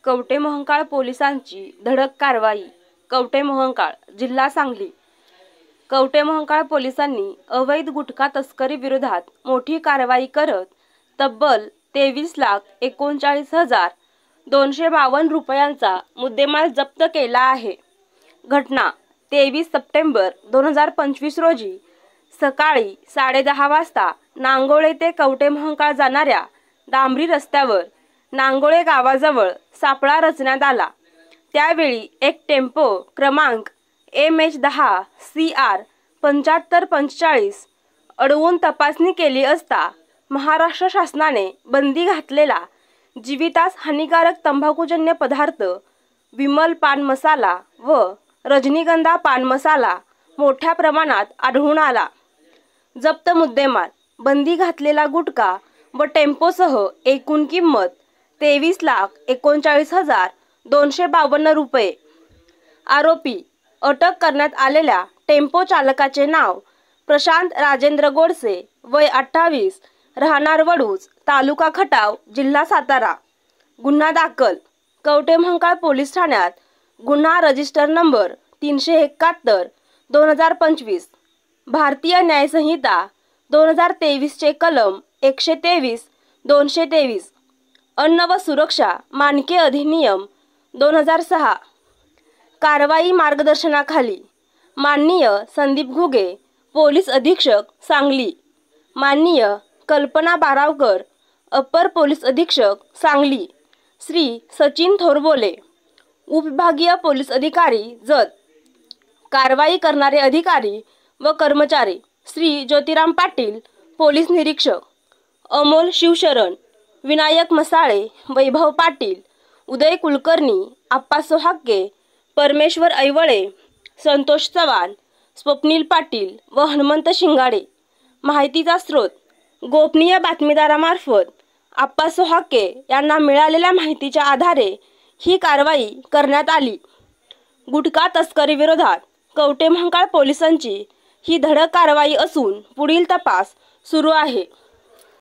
कवठेमहांकाळ पोलिसांची धडक कारवाई. कवठेमहांकाळ, जिल्हा सांगली. कवठेमहांकाळ पोलिसांनी अवैध गुटखा तस्करी विरोधात मोठी कारवाई करत तब्बल 23,39,252 रुपयांचा मुद्देमाल जप्त केला आहे. घटना 23 सप्टेंबर 2025 रोजी सकाळी 10:30 वाजता नांगोळे ते कवठेमहांकाळ जाणाऱ्या डांबरी रस्त्यावर नांगोळे गावाजवळ सापळा रचण्यात आला. त्यावेळी एक टेम्पो क्रमांक MH10 CR 7545 अडवून तपासणी केली असता महाराष्ट्र शासनाने बंदी घातलेला जीवितास हानिकारक तंबाखूजन्य पदार्थ विमल पान मसाला व रजनीगंधा पान मसाला मोठ्या प्रमाणात आढळून आला. जप्त मुद्देमाल, बंदी घातलेला गुटखा व टेम्पोसह एकूण किंमत 23,39,252 रुपये. आरोपी अटक करण्यात आलेल्या टेम्पो चालकाचे नाव प्रशांत राजेंद्र गोडसे, वय 28, राहणार वडूज, तालुका खटाव, जिल्हा सातारा. गुन्हा दाखल. कवठेमहांकाळ पोलीस ठाण्यात गुन्हा रजिस्टर नंबर 371/2025, भारतीय न्याय संहिता 2023 चे कलम 123, 223, अन्न व सुरक्षा मानके अधिनियम 2006. कारवाई मार्गदर्शनाखाली माननीय संदीप घुगे, पोलीस अधीक्षक सांगली, माननीय कल्पना बारावकर, अपर पोलीस अधीक्षक सांगली, श्री सचिन थोरबोले, उपविभागीय पोलीस अधिकारी जत. कारवाई करणारे अधिकारी व कर्मचारी श्री ज्योतिराम पाटील, पोलीस निरीक्षक, अमोल शिवशरण, विनायक मसाळे, वैभव पाटील, उदय कुलकर्णी, आप्पा सोहाके, परमेश्वर ऐवळे, संतोष चव्हाण, स्वप्नील पाटील व हनुमंत शिंगाडे. माहितीचा स्रोत गोपनीय बातमीदारामार्फत आप्पा सोहाके यांना मिळालेल्या माहितीच्या आधारे ही कारवाई करण्यात आली. गुटखा तस्करी विरोधात कवठेमहांकाळ पोलिसांची ही धडक कारवाई असून पुढील तपास सुरू आहे.